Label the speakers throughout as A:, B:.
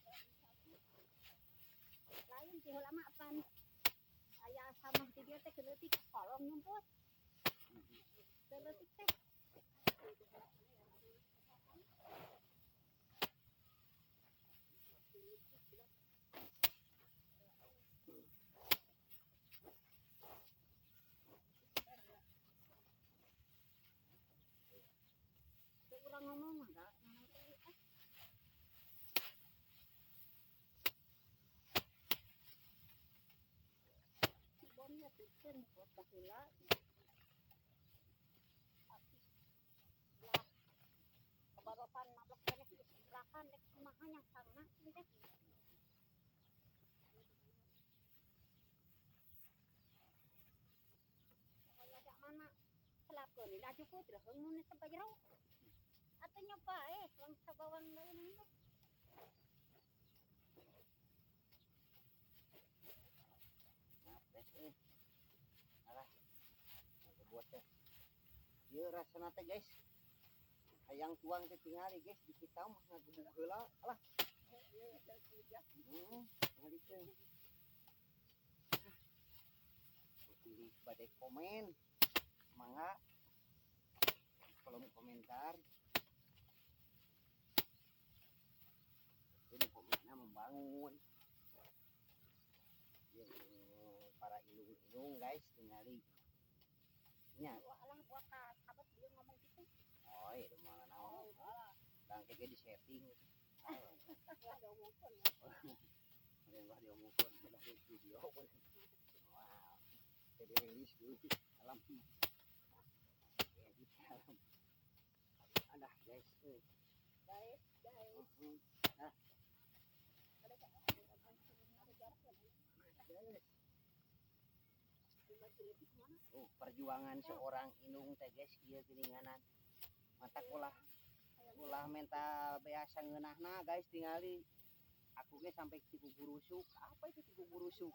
A: guys.
B: Lain sih lama pan ayah sama video teh keletik kolong nyumput keletik teh orang ngomong enggak bomnya bikin buat bahula kebarokan mablok kene belakang dek kumaha yang sama ini teh kalau mana selapkeun dah cukup terus mun sampai jero atuh nyoba lang sabawang lain teh
A: Alah, buat teh. Ieu rasana teh guys. Hayang tuang teh tingali guys di kita mah ngagubuk heula. Alah. Ngalikeun. Pilih badai komen. Mangga. Kolom komentar. Ini komennya membangun. Para ilung-ilung guys tingali nya
B: alang buat sahabat dia ngomong gitu
A: oh itu mah naon dan kayak di setting
B: ada omongkeun
A: ada diomongkeun dari video wow jadi rilis dulu alam edit alam ada guys
B: guys
A: nah perjuangan seorang inung teh guys ieu geuninganan mata ulah mental biasa ngeunahna guys tingali aku ge sampai ti gurusuk apa itu ti gurusuk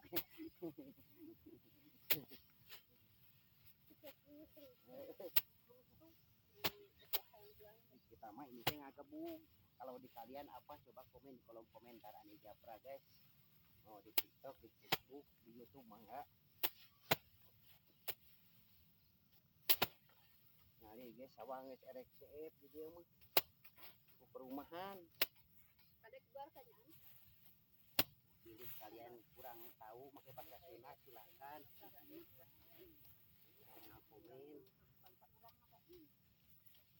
A: kita mah ini teh ngagebung kalau di kalian apa coba komen di kolom komentar Ani Japra guys mau di TikTok di Facebook di YouTube mangga ngali guys sawang geus erek ceep di dieu mah ku perumahan
B: pada keluar kanyaan
A: pilih kalian kurang tahu make Pancasila silakan komen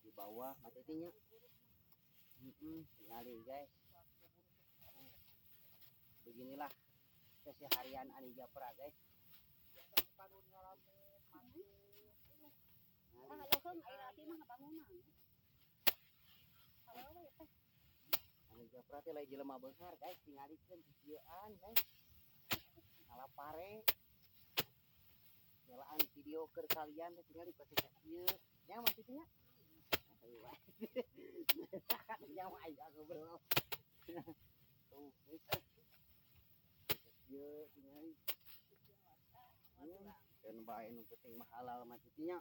A: di bawah matetinya ngali guys beginilah keseharian Ani Japra guys
B: kalau heung aya lagi mah bangunan kalau ya teh
A: Ani Japra teh lain jelema beunghar guys tingalikeun videoan guys ngalapare nyalaan video keur kalian teh tingali pakai ieu nya mah kitu nya nya mah aya goblok tuh ieu tingali dan bae nu penting mah halal mah kitu nya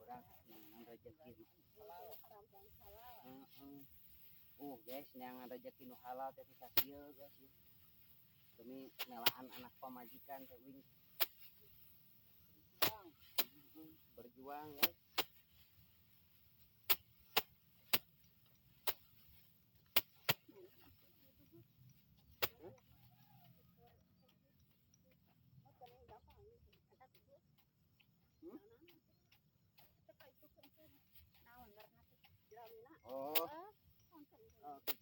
A: urang nang rezeki
B: halal haram dan halal
A: guys neangan rezeki nu halal teh bisa kieu guys demi melaan anak pamajikan teh wing berjuang guys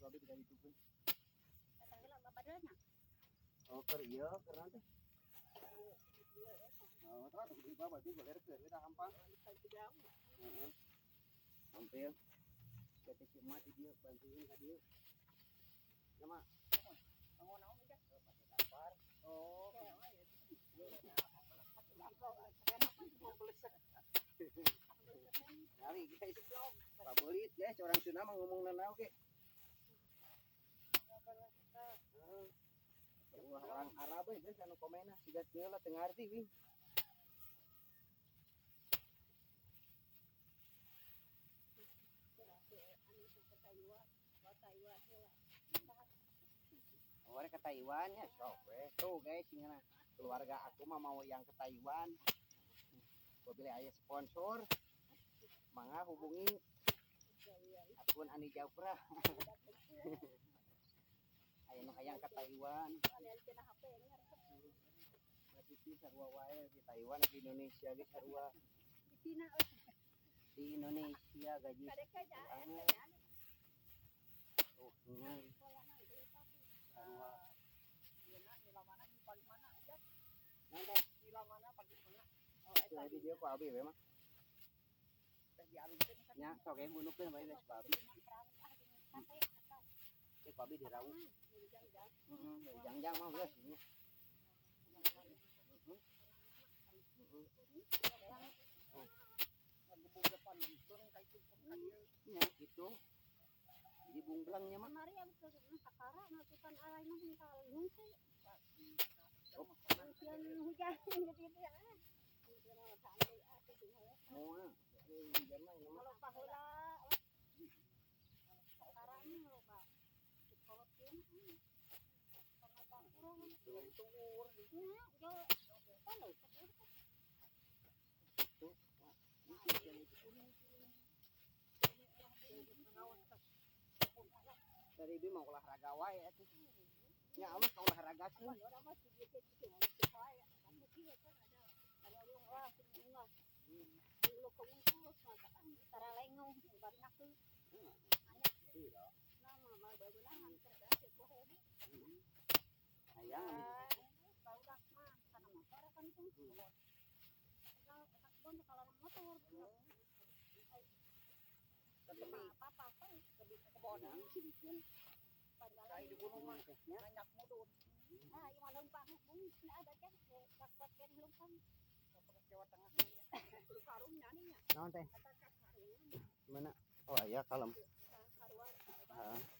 A: tapi tidak ditunggu keur ieu keur nanti tahu di bawah berarti boleh keur kita hampang hampir kita cuma di dia bantuin ka dia nama mau naon aja pakai dapar Nari guys, pabelit guys, orang Sunda mah ngomong naon ge. Ulah orang Arab guys anu komena siga teu teu ngarti wing. Ore ke Taiwan ya sok we. Tuh guys ngana keluarga aku mah mau yang ke Taiwan. Apabila aya sponsor mangga hubungi akun Ani Jafra. Aya nu hayang ke Taiwan. Berarti sarua wae di Taiwan di Indonesia ge sarua. Di Indonesia gaji banget. Oh, sarua. Nanti di dia ku abi we mah. Nya sok ge bunukeun bae geus babi. Ku abi dirawu. Jangjang mah geus. Ya gitu. Di bunglangnya mah.
B: Mari am ke sakara melakukan alai mah minta lungsi. Hujan gitu ya.
A: Moal. Hujan mah ini mah.
B: Kalau paheula sekarang loba dikolotin karena kurang tur nya yo kalau
A: Dari bi mau olahraga wae atuh. Nya amas olahraga keun. Naon teh? Mana? Oh ya kalem.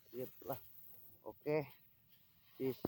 A: Sip lah. Oke. Sis.